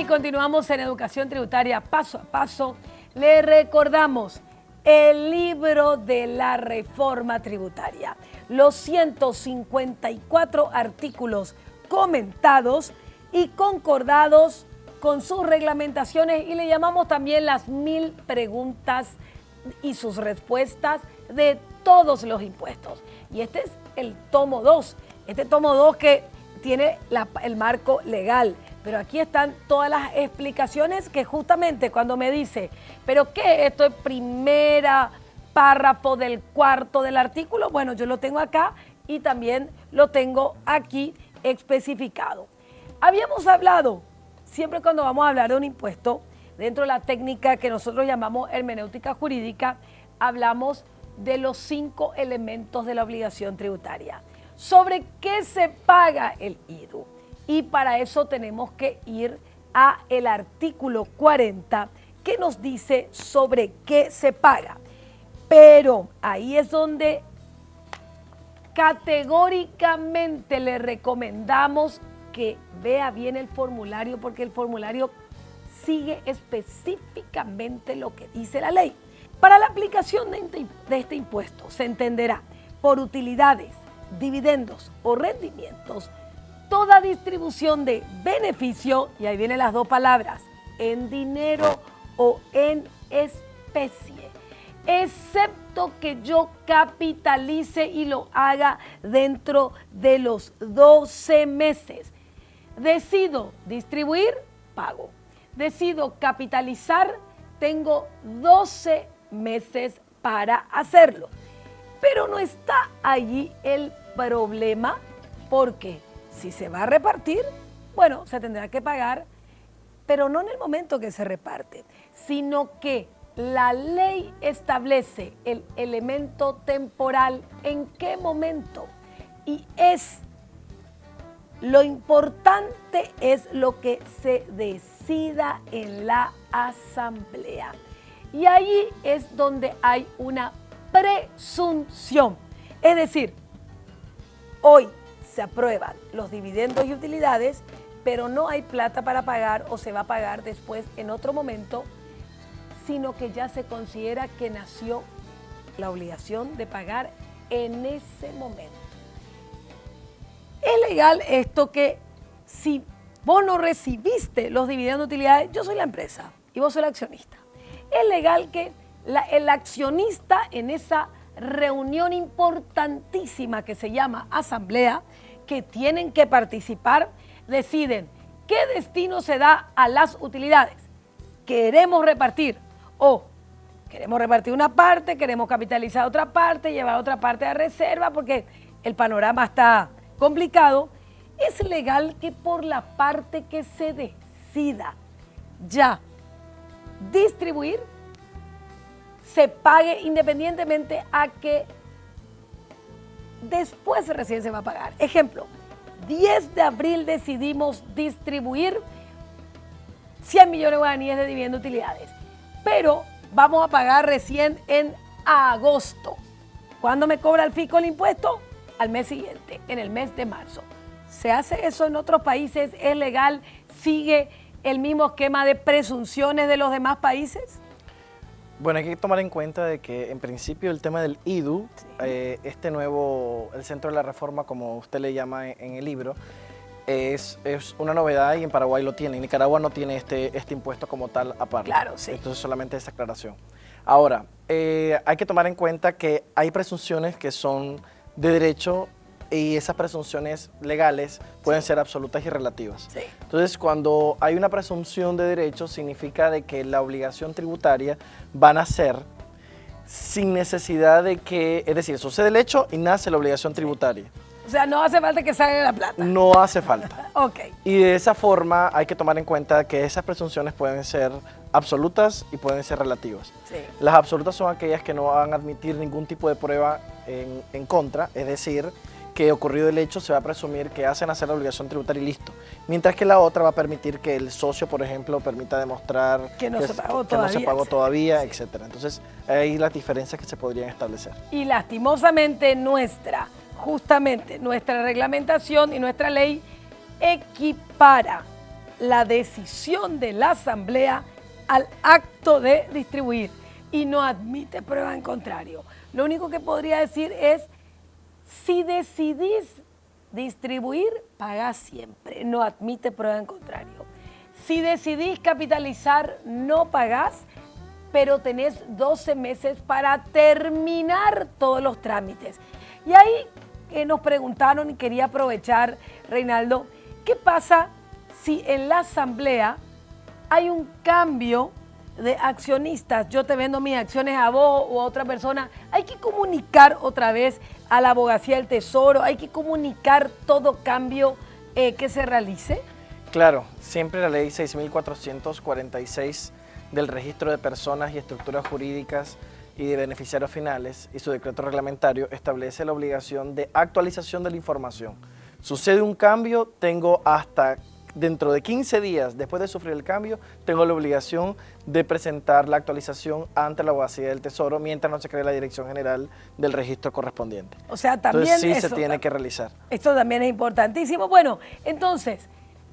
continuamos en Educación Tributaria paso a paso. Le recordamos el libro de la reforma tributaria, los 154 artículos comentados y concordados con sus reglamentaciones, y le llamamos también las 1000 preguntas y sus respuestas de todos los impuestos. Y este es el tomo 2, que tiene el marco legal, pero aquí están todas las explicaciones que justamente cuando me dice, ¿pero qué? Esto es primera párrafo del cuarto del artículo. Bueno, yo lo tengo acá y también lo tengo aquí especificado. Habíamos hablado, siempre cuando vamos a hablar de un impuesto, dentro de la técnica que nosotros llamamos hermenéutica jurídica, hablamos de los 5 elementos de la obligación tributaria. ¿Sobre qué se paga el IDU? Y para eso tenemos que ir a el artículo 40, que nos dice sobre qué se paga. Pero ahí es donde categóricamente le recomendamos que vea bien el formulario, porque el formulario sigue específicamente lo que dice la ley. Para la aplicación de este impuesto se entenderá por utilidades, dividendos o rendimientos toda distribución de beneficio, y ahí vienen las dos palabras, en dinero o en especie, excepto que yo capitalice y lo haga dentro de los 12 meses. Decido distribuir, pago. Decido capitalizar, tengo 12 meses para hacerlo. Pero no está allí el problema, porque si se va a repartir, bueno, se tendrá que pagar, pero no en el momento que se reparte, sino que la ley establece el elemento temporal en qué momento. Y lo importante es lo que se decida en la asamblea. Y ahí es donde hay una presunción. Es decir, hoy se aprueban los dividendos y utilidades, pero no hay plata para pagar o se va a pagar después en otro momento, sino que ya se considera que nació la obligación de pagar en ese momento. Es legal esto que si vos no recibiste los dividendos y utilidades, yo soy la empresa y vos sos el accionista. Es legal que el accionista en esa reunión importantísima que se llama asamblea, que tienen que participar, deciden qué destino se da a las utilidades. Queremos repartir o queremos repartir una parte, queremos capitalizar otra parte, llevar otra parte a reserva porque el panorama está complicado. Es legal que por la parte que se decida ya distribuir, se pague independientemente a que después recién se va a pagar. Ejemplo, 10 de abril decidimos distribuir 100 millones de guaraníes de dividendos y utilidades, pero vamos a pagar recién en agosto. ¿Cuándo me cobra el fisco el impuesto? Al mes siguiente, en el mes de marzo. ¿Se hace eso en otros países? ¿Es legal? ¿Sigue el mismo esquema de presunciones de los demás países? Bueno, hay que tomar en cuenta de que en principio el tema del IDU, sí. Este nuevo, el centro de la reforma, como usted le llama en el libro, es una novedad y en Paraguay lo tiene. En Nicaragua no tiene este impuesto como tal aparte. Claro, sí. Entonces solamente esa aclaración. Ahora, hay que tomar en cuenta que hay presunciones que son de derecho y esas presunciones legales pueden ser absolutas y relativas. Sí. Entonces, cuando hay una presunción de derecho, significa de que la obligación tributaria va a nacer sin necesidad de que, es decir, sucede el hecho y nace la obligación tributaria. O sea, no hace falta que salga la plata. No hace falta. Ok. Y de esa forma hay que tomar en cuenta que esas presunciones pueden ser absolutas y pueden ser relativas. Sí. Las absolutas son aquellas que no van a admitir ningún tipo de prueba en contra, es decir, que ocurrido el hecho se va a presumir que hacen hacer la obligación tributaria y listo. Mientras que la otra va a permitir que el socio, por ejemplo, permita demostrar que no se pagó todavía, sí. etc. Entonces, hay las diferencias que se podrían establecer. Y lastimosamente justamente nuestra reglamentación y nuestra ley equipara la decisión de la Asamblea al acto de distribuir y no admite prueba en contrario. Lo único que podría decir es, si decidís distribuir, pagás siempre, no admite prueba en contrario. Si decidís capitalizar, no pagás, pero tenés 12 meses para terminar todos los trámites. Y ahí nos preguntaron, y quería aprovechar, Reinaldo, ¿qué pasa si en la Asamblea hay un cambio de accionistas? Yo te vendo mis acciones a vos o a otra persona. Hay que comunicar otra vez a la Abogacía del Tesoro, hay que comunicar todo cambio que se realice. Claro, siempre la ley 6.446 del registro de personas y estructuras jurídicas y de beneficiarios finales y su decreto reglamentario establece la obligación de actualización de la información. Sucede un cambio, tengo hasta dentro de 15 días después de sufrir el cambio, tengo la obligación de presentar la actualización ante la Abogacía del Tesoro mientras no se cree la Dirección General del registro correspondiente. O sea, también entonces, sí se tiene que realizar. Esto también es importantísimo. Bueno, entonces,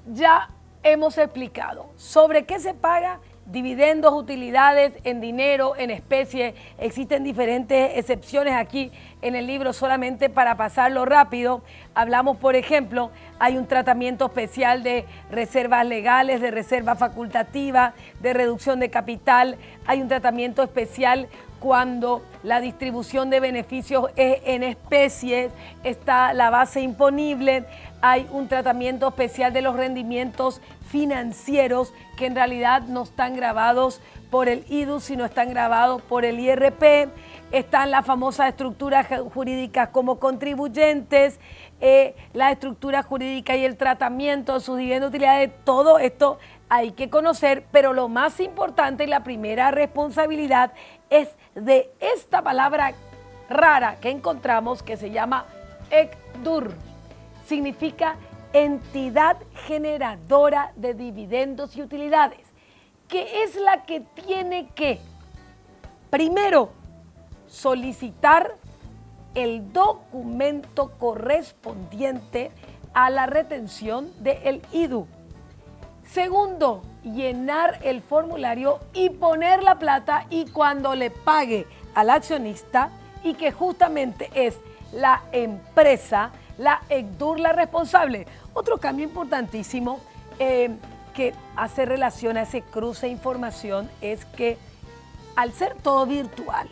ya hemos explicado sobre qué se paga, dividendos, utilidades en dinero, en especie. Existen diferentes excepciones aquí en el libro, solamente para pasarlo rápido. Hablamos, por ejemplo, hay un tratamiento especial de reservas legales, de reserva facultativa, de reducción de capital. Hay un tratamiento especial cuando la distribución de beneficios es en especies, está la base imponible. Hay un tratamiento especial de los rendimientos financieros que en realidad no están grabados por el IDU, sino están grabados por el IRP. Están las famosas estructuras jurídicas como contribuyentes, la estructura jurídica y el tratamiento de sus dividendos de utilidades. Todo esto hay que conocer, pero lo más importante y la primera responsabilidad es de esta palabra rara que encontramos que se llama ECDUR. Significa entidad generadora de dividendos y utilidades, que es la que tiene que, primero, solicitar el documento correspondiente a la retención del IDU. Segundo, llenar el formulario y poner la plata, y cuando le pague al accionista, y que justamente es la empresa, la ECDUR, la responsable. Otro cambio importantísimo que hace relación a ese cruce de información es que al ser todo virtual,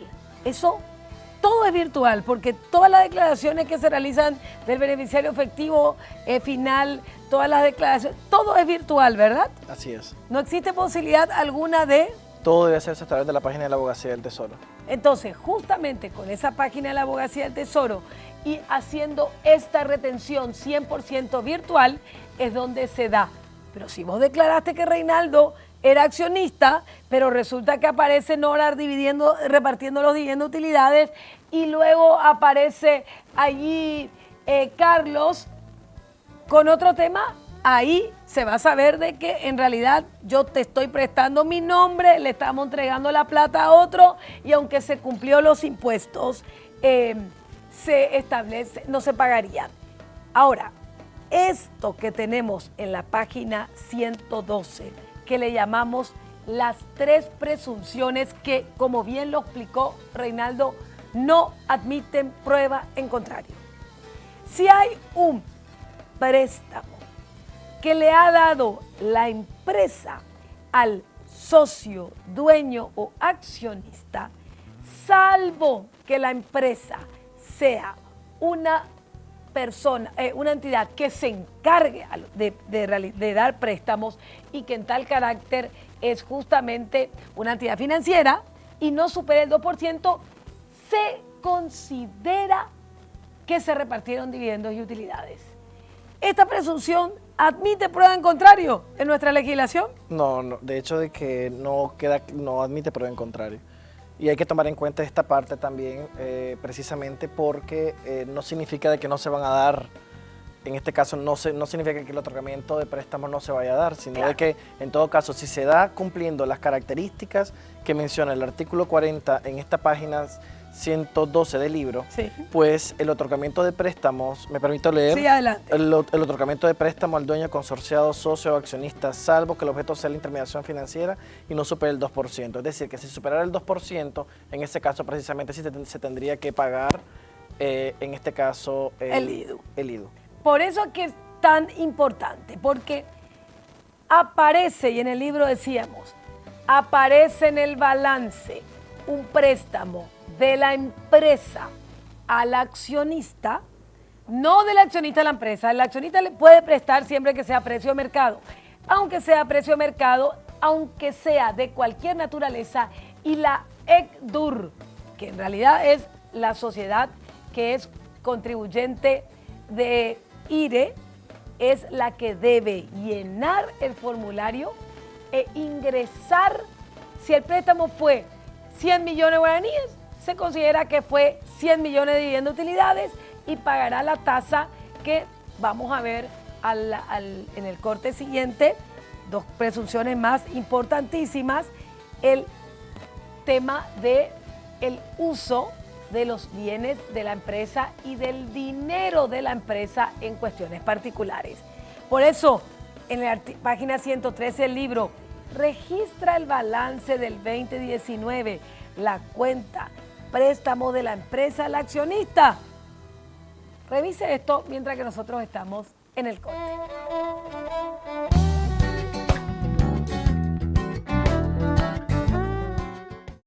todo es virtual, porque todas las declaraciones que se realizan del beneficiario efectivo final, todas las declaraciones, todo es virtual, ¿verdad? Así es. No existe posibilidad alguna de... Todo debe hacerse a través de la página de la Abogacía del Tesoro. Entonces, justamente con esa página de la Abogacía del Tesoro y haciendo esta retención 100% virtual es donde se da. Pero si vos declaraste que Reinaldo era accionista, pero resulta que aparece Nora repartiendo los dividendos de utilidades, y luego aparece allí Carlos con otro tema, ahí se va a saber de que en realidad yo te estoy prestando mi nombre, le estamos entregando la plata a otro, y aunque se cumplió los impuestos, se establece, no se pagarían. Ahora, esto que tenemos en la página 112, que le llamamos las 3 presunciones que, como bien lo explicó Reinaldo, no admiten prueba en contrario. Si hay un préstamo que le ha dado la empresa al socio, dueño o accionista, salvo que la empresa sea una persona, una entidad que se encargue de dar préstamos y que en tal carácter es justamente una entidad financiera y no supere el 2%, se considera que se repartieron dividendos y utilidades. ¿Esta presunción admite prueba en contrario en nuestra legislación? No, de hecho de que no admite prueba en contrario. Y hay que tomar en cuenta esta parte también, precisamente porque no significa de que no se van a dar, en este caso no significa que el otorgamiento de préstamos no se vaya a dar, sino claro, de que en todo caso si se da cumpliendo las características que menciona el artículo 40 en esta página 112 del libro, Sí. pues el otorgamiento de préstamos, ¿me permito leer? Sí, adelante. El otorgamiento de préstamo al dueño consorciado, socio o accionista, salvo que el objeto sea la intermediación financiera y no supere el 2%. Es decir, que si superara el 2%, en ese caso precisamente sí se tendría que pagar, en este caso, El IDU. El IDU. Por eso es que es tan importante, porque aparece, y en el libro decíamos, aparece en el balance un préstamo de la empresa al accionista, no del accionista a la empresa. El accionista le puede prestar siempre que sea precio de mercado, aunque sea precio de mercado, aunque sea de cualquier naturaleza, y la ECDUR, que en realidad es la sociedad que es contribuyente de IRE, es la que debe llenar el formulario e ingresar. Si el préstamo fue 100 millones de guaraníes, se considera que fue 100 millones de dividendo de utilidades y pagará la tasa que vamos a ver en el corte siguiente. Dos presunciones más importantísimas: el tema del uso de los bienes de la empresa y del dinero de la empresa en cuestiones particulares. Por eso, en la página 113 del libro, registra el balance del 2019, la cuenta préstamo de la empresa al accionista. Revise esto mientras que nosotros estamos en el corte.